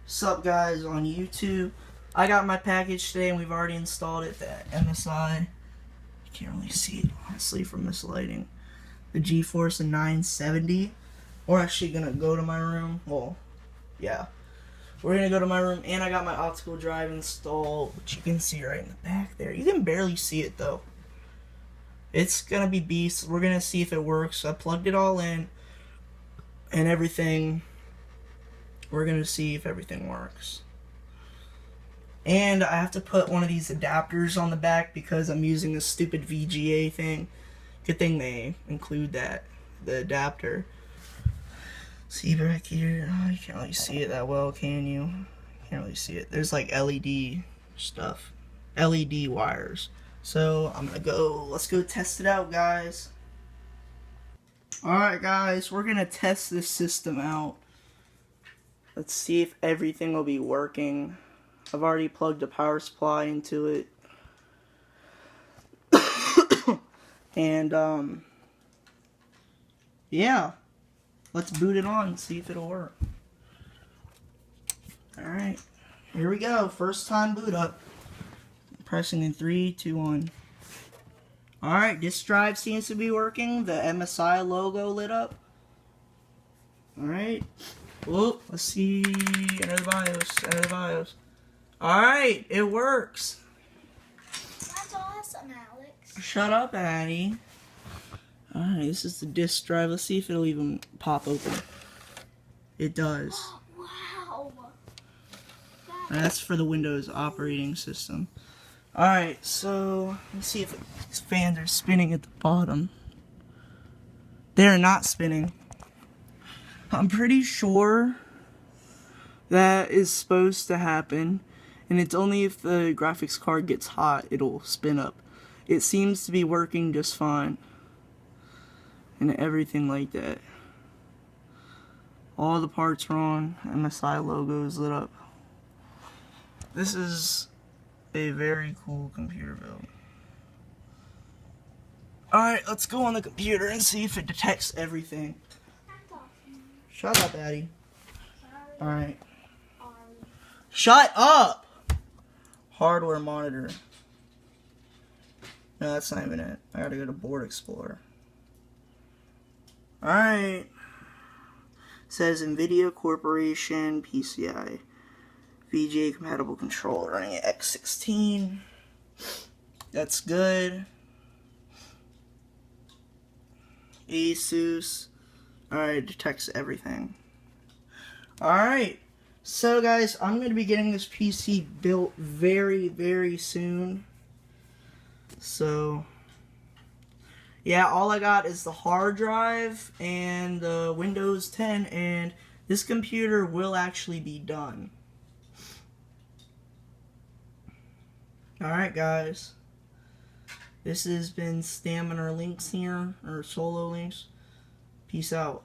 Sup guys on YouTube. I got my package today and we've already installed it, the MSI. You can't really see it honestly from this lighting. The GeForce 970. We're actually gonna go to my room. Well, yeah. We're gonna go to my room and I got my optical drive installed, which you can see right in the back there. You can barely see it though. It's gonna be beast. We're gonna see if it works. I plugged it all in and everything. We're gonna see if everything works. And I have to put one of these adapters on the back because I'm using this stupid VGA thing. Good thing they include that, the adapter. See back here? Oh, you can't really see it that well, can you? Can't really see it. There's like LED stuff, LED wires. So I'm gonna go. Let's go test it out, guys. Alright guys, we're gonna test this system out. Let's see if everything will be working. I've already plugged a power supply into it. And yeah, let's boot it on and see if it'll work. Alright, here we go. First time boot up. Pressing in 3, 2, 1. Alright, this drive seems to be working. The MSI logo lit up. Alright. Whoa, let's see. Enter the BIOS. Enter the BIOS. Alright, it works. That's awesome, Alex. Shut up, Addie. Alright, this is the disk drive. Let's see if it'll even pop open. It does. Oh, wow. That's for the Windows operating system. Alright, so let's see if these fans are spinning at the bottom. They're not spinning. I'm pretty sure that is supposed to happen, and it's only if the graphics card gets hot it'll spin up. It seems to be working just fine, and everything like that. All the parts are on, MSI logo is lit up. This is a very cool computer build. Alright, let's go on the computer and see if it detects everything. Shut up, Addie. Alright. Shut up! Hardware monitor. No, that's not even it. I gotta go to Board Explorer. Alright. It says NVIDIA Corporation PCI. VGA compatible controller running at X16. That's good. Asus. Alright, detects everything. Alright, so guys, I'm going to be getting this PC built very, very soon. So, yeah, all I got is the hard drive and the Windows 10, and this computer will actually be done. Alright, guys. This has been Stamina Links here, or Solo Links. Peace out.